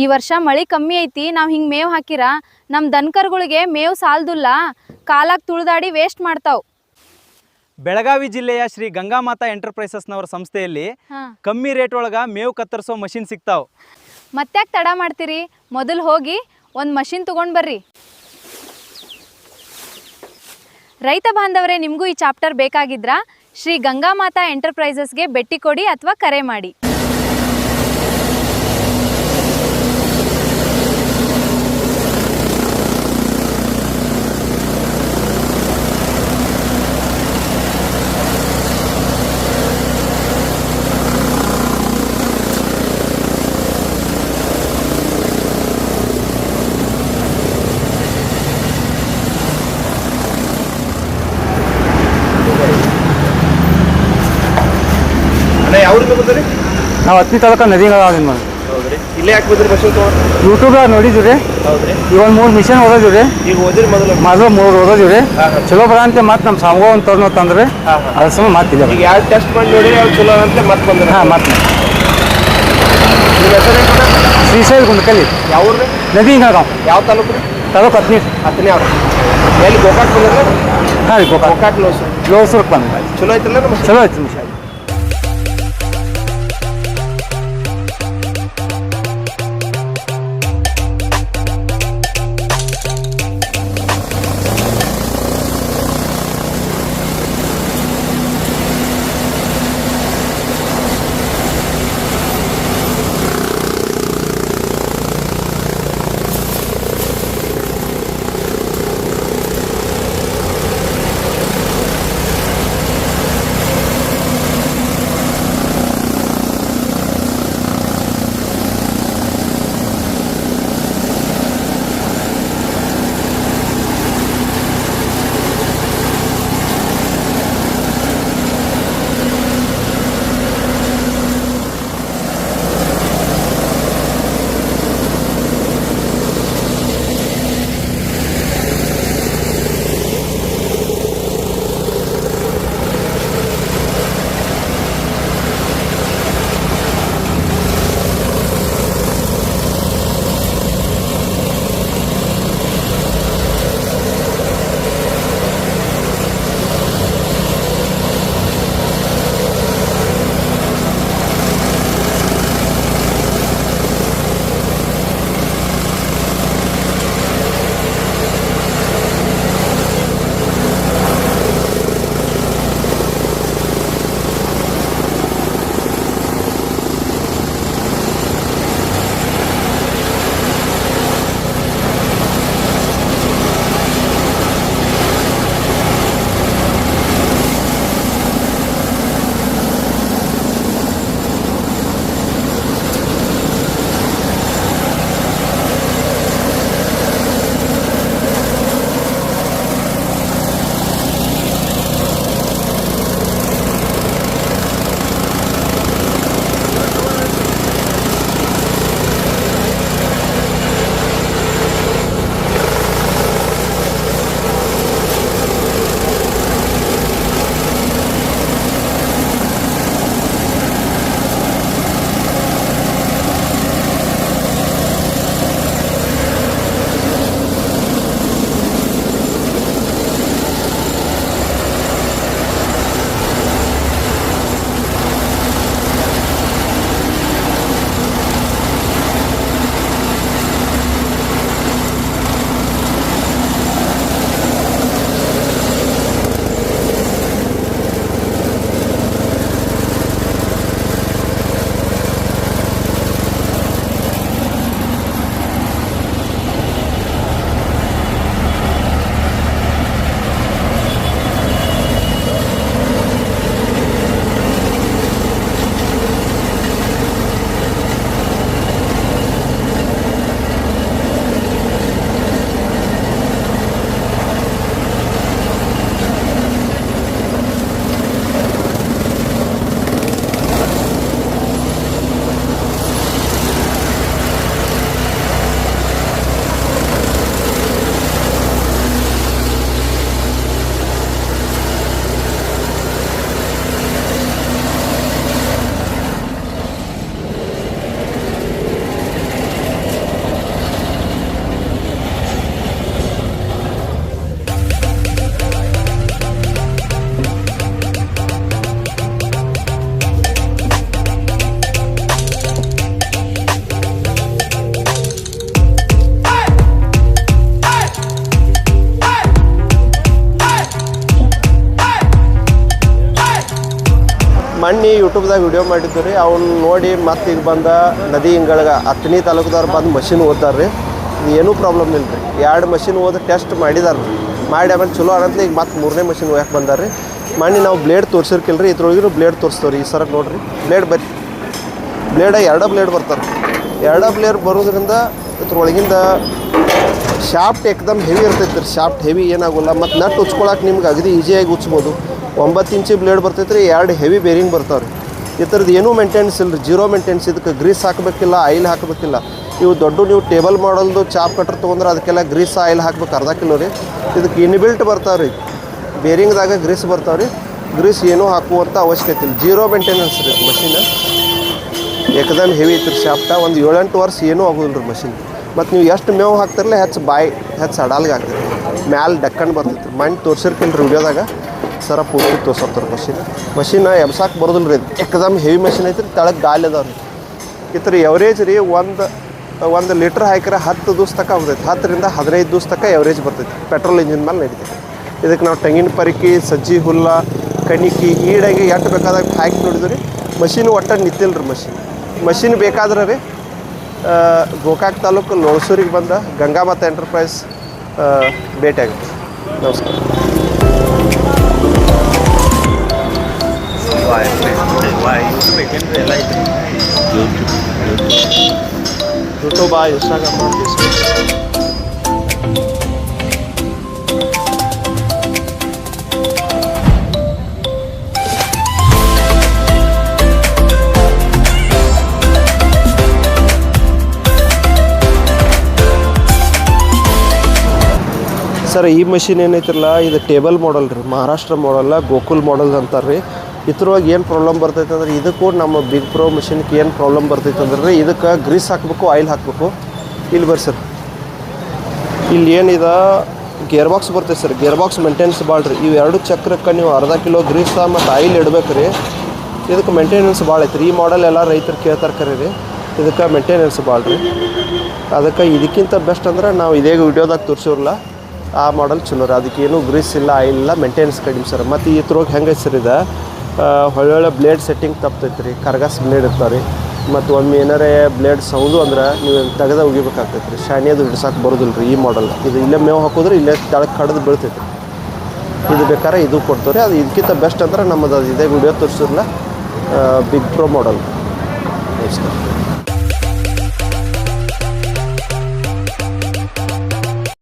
ಈ ವರ್ಷ ಮಳೆ ಕಮ್ಮಿ ಐತಿ. ನಾವು ಹಿಂಗೆ ಮೇವು ಹಾಕಿರ ನಮ್ಮ ದನಕರುಗಳಿಗೆ ಮೇವು ಸಾಲದಿಲ್ಲ, ಕಾಲಾಗಿ ತುಳಿದಾಡಿ ವೇಸ್ಟ್ ಮಾಡ್ತಾವೆ. ಬೆಳಗಾವಿ ಜಿಲ್ಲೆಯ ಶ್ರೀ ಗಂಗಾಮಾತಾ ಎಂಟರ್ಪ್ರೈಸಸ್ನವರ ಸಂಸ್ಥೆಯಲ್ಲಿ ಕಮ್ಮಿ ರೇಟ್ ಒಳಗೆ ಮೇವು ಕತ್ತರಿಸೋ ಮಷಿನ್ ಸಿಗ್ತಾವೆ. ಮತ್ತ್ಯಾಕೆ ತಡ ಮಾಡ್ತೀರಿ? ಮೊದಲು ಹೋಗಿ ಒಂದು ಮಷಿನ್ ತೊಗೊಂಡು ಬರ್ರಿ. ರೈತ ಬಾಂಧವರೇ, ನಿಮಗೂ ಈ ಚಾಪ್ಟರ್ ಬೇಕಾಗಿದ್ರಾ? ಶ್ರೀ ಗಂಗಾಮಾತಾ ಎಂಟರ್ಪ್ರೈಸಸ್ಗೆ ಭೇಟಿ ಕೊಡಿ ಅಥವಾ ಕರೆ ಮಾಡಿ. ನಾವು ಹತ್ತನೇ ತಾಲೂಕು ನದಿಗೆ ಹೌದ್ರಿ. ಇಲ್ಲೇ ಯಾಕೆ ಬಂದ್ರಿ ಬಸ್ ಯೂಟ್ಯೂಬ್ ನೋಡಿದ್ವಿ ರೀ. ಹೌದ್ರಿ. ಈಗ ಒಂದು 3 ಮಿಷನ್ ಓದೋದ್ವಿ ರೀ. ಈಗ ಓದಿರಿ ಮೊದಲು 3 ಓದೋದ್ವಿ ರೀ. ಚಲೋ ಬರ ಅಂತ ಮತ್ತೆ ನಮ್ಮ ಸಾಮಗೋ ಅಂತ ತಂದ್ರೆ ಅದ್ರ ಸಮ ಮಾತಿದೆ. ಈಗ ಯಾವ ಟೆಸ್ಟ್ ಮಾಡಿ ನೋಡಿ ಯಾವ ಚಲೋ ಅಂತ ಮತ್ತೆ ಬಂದ್ರೆ ಮತ್ತೆ ನಿಮ್ಮ ಹೆಸರು ಶ್ರೀಶೈಲ್ ಗುಂಡಕಲ್ಲಿ. ಯಾವ ಊರು? ನದಿ ಹಿಂಗಾವ್. ಯಾವ ತಾಲೂಕು ರೀ? ತಾಲೂಕು ಹತ್ತನೇ ಅವ್ರು ಎಲ್ಲಿ ಗೋಕಾಕ್ ಬಂದ್ರೆ? ಹಾಂ ರೀ, ಗೋಕಾಕ್ ಲೋಸೂರ್ಗೆ ಬಂದ. ಚಲೋ ಐತಲ್ಲ? ಚಲೋ ಐತಿ ಮಿಷನ್. ಮೊನ್ನೆ ಯೂಟ್ಯೂಬ್ದಾಗ ವಿಡಿಯೋ ಮಾಡಿದ್ದು ರೀ ಅವ್ನು ನೋಡಿ ಮತ್ತೆ ಈಗ ಬಂದ ನದಿ ಹಿಂಗಳಿಗೆ ಹತ್ತನೇ ತಾಲೂಕದವ್ರು ಬಂದು ಮಷಿನ್ ಓದ್ತಾರೆ ರೀ ಏನೂ ಪ್ರಾಬ್ಲಮ್ ಇಲ್ಲ ರೀ 2 ಮಷಿನ್ ಓದಿ ಟೆಸ್ಟ್ ಮಾಡಿದಾರೆ ರೀ ಮಾಡಿ ಆಮೇಲೆ ಚಲೋ ಅನ್ನಂತ ಈಗ ಮತ್ತೆ 3ನೇ ಮಷಿನ್ ಹೋಗಕ್ಕೆ ಬಂದಾರೆ ರೀ ಮೊನ್ನೆ ನಾವು ಬ್ಲೇಡ್ ತೋರಿಸಿರ್ಕಿಲ್ಲ ರೀ ಇದ್ರೊಳಗಿನೂ ಬ್ಲೇಡ್ ತೋರಿಸ್ತೇವೆ ರೀ ಈ ಸರ ನೋಡಿರಿ ಬ್ಲೇಡ್ ಬರ್ರಿ ಬ್ಲೇಡ 2 ಬ್ಲೇಡ್ ಬರ್ತಾರೆ 2 ಬ್ಲೇಡ್ ಬರೋದ್ರಿಂದ ಇದ್ರೊಳಗಿಂದ ಶಾಫ್ಟ್ ಏಕದಮ್ ಹೆವಿ ಇರ್ತೈತೆ ರೀ ಶಾಫ್ಟ್ ಹೆವಿ ಏನಾಗೋಲ್ಲ ಮತ್ತು ನಟ್ ಉಚ್ಕೊಳಕ್ಕೆ ನಿಮ್ಗೆ ಅಗದಿ ಈಸಿಯಾಗಿ ಉಚ್ಬೋದು 9 ಇಂಚಿ ಬ್ಲೇಡ್ ಬರ್ತೈತೆ ರೀ 2 ಹೆವಿ ಬೇರಿಂಗ್ ಬರ್ತಾವೆ ರೀ ಈ ಥರದ್ದು ಏನೂ ಮೇಂಟೆನೆನ್ಸ್ ಇಲ್ಲ ರೀ ಜೀರೋ ಮೇಂಟೆನೆನ್ಸ್ ಇದಕ್ಕೆ ಗ್ರೀಸ್ ಹಾಕಬೇಕಿಲ್ಲ ಆಯಿಲ್ ಹಾಕಬೇಕಿಲ್ಲ ಇವು ದೊಡ್ಡ ನೀವು ಟೇಬಲ್ ಮಾಡಲ್ದು ಚಾಪ್ ಕಟ್ರ್ ತೊಗೊಂಡ್ರೆ ಅದಕ್ಕೆಲ್ಲ ಗ್ರೀಸ್ ಆಯಿಲ್ ಹಾಕ್ಬೇಕು ಅರ್ಧ ಕಿಲೋ ರೀ ಇದಕ್ಕೆ ಇನ್ಬಿಲ್ಟ್ ಬರ್ತಾವೆ ರೀ ಬೇರಿಂಗ್ದಾಗ ಗ್ರೀಸ್ ಬರ್ತಾವೆ ರೀ ಗ್ರೀಸ್ ಏನೂ ಹಾಕುವಂಥ ಅವಶ್ಯಕತೆ ಇಲ್ಲ ಜೀರೋ ಮೇಂಟೆನೆನ್ಸ್ ರೀ ಮಷಿನ್ ಏಕದಮ್ ಹೆವಿ ಐತ್ರಿ ಶಾಫ್ಟ ಒಂದು 7-8 ವರ್ಷ ಏನೂ ಆಗೋದಿಲ್ಲ ರೀ ಮಷಿನ್ ಮತ್ತು ನೀವು ಎಷ್ಟು ಮೇವು ಹಾಕ್ತಿರಲ್ಲ ಹೆಚ್ಚು ಅಡಾಲ್ಗೆ ಆಗ್ತೈತಿ ಮ್ಯಾಲೆ ಡಕ್ಕನ್ ಬರ್ತೈತಿ ಮಣ್ಣು ತೋರ್ಸಿರ್ಕಿಲ್ಲ ರೀ ವಿಡಿಯೋದಾಗ ಸರ ಪೂರ್ತಿ ತೋರ್ಸರ್ತಾರೆ ಮಷಿನ್ ಎಬ್ಸಾಕ್ ಬರೋದಿಲ್ಲ ರೀ ಏಕದಮ್ ಹೆವಿ ಮಷಿನ್ ಐತ್ರಿ ತೆಳಗೆ ಗಾಲಿ ಅದಾವೆ ರೀ ಈ ಥರ ಎವರೇಜ್ ರೀ ಒಂದು ಲೀಟ್ರ್ ಹಾಕಿದ್ರೆ 10 ದಿವ್ಸ ತನಕ ಹೋಗ್ತೈತಿ 10ರಿಂದ 15 ದಿವ್ಸ ತನಕ ಎವರೇಜ್ ಬರ್ತೈತಿ ಪೆಟ್ರೋಲ್ ಇಂಜಿನ್ ಮೇಲೆ ನಡೀತೈತಿ ಇದಕ್ಕೆ ನಾವು ತೆಂಗಿನ ಪರಿಕಿ ಸಜ್ಜಿ ಹುಲ್ಲ ಕಣಿಕಿ ಈಡಾಗಿ ಎಷ್ಟು ಬೇಕಾದಾಗ ಹಾಕಿ ನೋಡಿದ್ವಿ ರೀ ಮಷಿನ್ ಒಟ್ಟು ನಿಂತಿಲ್ಲ ರೀ ಮಷಿನ್ ಬೇಕಾದ್ರೆ ರೀ ಗೋಕಾಕ್ ತಾಲೂಕು ಲೋಸೂರಿಗೆ ಬಂದ ಗಂಗಾಮಾತಾ ಎಂಟರ್ಪ್ರೈಸ್ ಭೇಟಿ ಆಗುತ್ತೆ ನಮಸ್ಕಾರ ಯೂಟ್ಯೂಬ್ ಇನ್ಸ್ಟಾಗ್ರಾಮ್ ಸರ್ ಈ ಮಷಿನ್ ಏನೈತಿರಲ್ಲ ಇದು ಟೇಬಲ್ ಮಾಡಲ್ ರೀ ಮಹಾರಾಷ್ಟ್ರ ಮಾಡಲ್ಲ ಗೋಕುಲ್ ಮಾಡಲ್ ಅಂತಾರೆ ರೀ ಇದ್ರೊಳಗೆ ಏನು ಪ್ರಾಬ್ಲಮ್ ಬರ್ತೈತೆ ಅಂದ್ರೆ ಇದಕ್ಕೂ ನಮ್ಮ ಬಿಗ್ ಪ್ರೋ ಮಷಿನ್ಗೆ ಏನು ಪ್ರಾಬ್ಲಮ್ ಬರ್ತೈತೆ ಅಂದ್ರೆ ರೀ ಇದಕ್ಕೆ ಗ್ರೀಸ್ ಹಾಕಬೇಕು ಆಯಿಲ್ ಹಾಕಬೇಕು ಇಲ್ಲಿ ಬರ್ರಿ ಸರ್ ಇಲ್ಲಿ ಏನಿದೆ ಗೇರ್ ಬಾಕ್ಸ್ ಬರ್ತೈತೆ ಸರ್ ಗೇರ್ ಬಾಕ್ಸ್ ಮೇಂಟೆನೆನ್ಸ್ ಭಾಳ ರೀ ಇವು 2 ಚಕ್ರಕ್ಕೆ ನೀವು ಅರ್ಧ ಕಿಲೋ ಗ್ರೀಸ ಮತ್ತು ಆಯಿಲ್ ಇಡಬೇಕು ರೀ ಇದಕ್ಕೆ ಮೇಂಟೆನೆನ್ಸ್ ಭಾಳ ಐತೆ ರೀ ಈ ಮಾಡಲ್ ಎಲ್ಲ ರೈತರು ಕೇಳ್ತಾರೆ ಕರೆ ರೀ ಇದಕ್ಕೆ ಮೇಂಟೆನೆನ್ಸ್ ಭಾಳ ರೀ ಅದಕ್ಕೆ ಇದಕ್ಕಿಂತ ಬೆಸ್ಟ್ ಅಂದ್ರೆ ನಾವು ಇದೇ ವಿಡಿಯೋದಾಗ ತೋರಿಸಿರಲ್ಲ ಆ ಮಾಡಲ್ ಚಲೋ ರೀ ಅದಕ್ಕೇನು ಗ್ರೀಸ್ ಇಲ್ಲ ಆಯಿಲ್ ಇಲ್ಲ ಮೇಂಟೆನೆನ್ಸ್ ಕಡಿಮೆ ಸರ್ ಮತ್ತು ಈ ಥರಕ್ಕೆ ಹೆಂಗೆ ಸರ್ ಇದೆ ಒಳ್ಳೊಳ್ಳೆ ಬ್ಲೇಡ್ ಸೆಟ್ಟಿಂಗ್ ತಪ್ತೈತೆ ರೀ ಕರ್ಗಾಸ್ ಬ್ಲೇಡ್ ಇರ್ತಾವೆ ರೀ ಮತ್ತು ಒಮ್ಮೆ ಏನಾರೇ ಬ್ಲೇಡ್ ಸೌದು ಅಂದ್ರೆ ನೀವು ತೆಗೆದ ಒಗಿಬೇಕಾಗ್ತೈತೆ ರೀ ಶಾಣಿಯದು ಹಿಡ್ಸಕ್ಕೆ ಬರೋದಿಲ್ಲ ರೀ ಈ ಮಾಡಲ್ ಇದು ಇಲ್ಲೇ ಮೇವು ಹಾಕಿದ್ರೆ ಇಲ್ಲೇ ತೆಳಗೆ ಕಡ್ದು ಬೀಳ್ತೈತೆ ಇದು ಬೇಕಾದ್ರೆ ಇದು ಕೊಡ್ತೀವಿ ರೀ ಅದು ಇದಕ್ಕಿಂತ ಬೆಸ್ಟ್ ಅಂದ್ರೆ ನಮ್ಮದು ಇದೇ ವಿಡಿಯೋ ತೋರಿಸಿರಲ್ಲ ಬಿಗ್ ಪ್ರೋ ಮಾಡಲ್ ನಮಸ್ಕಾರ